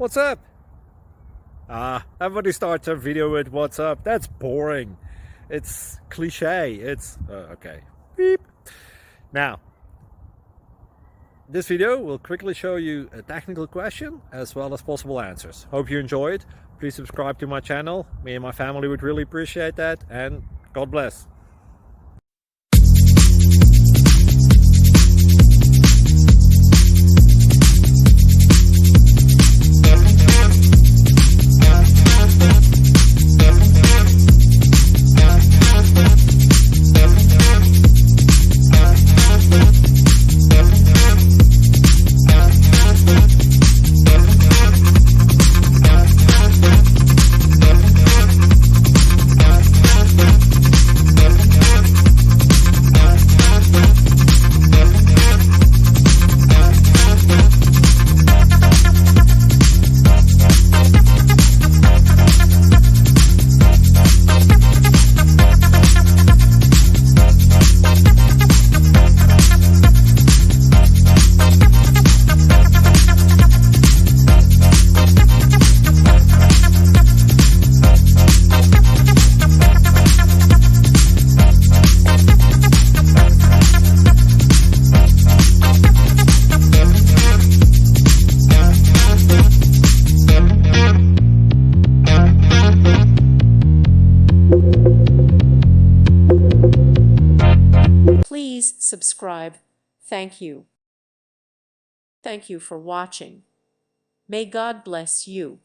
What's up? Everybody starts a video with what's up. That's boring. It's cliche. It's okay. Beep. Now, this video will quickly show you a technical question as well as possible answers. Hope you enjoy it. Please subscribe to my channel. Me and my family would really appreciate that, and God bless. Please subscribe. Thank you. Thank you for watching. May God bless you.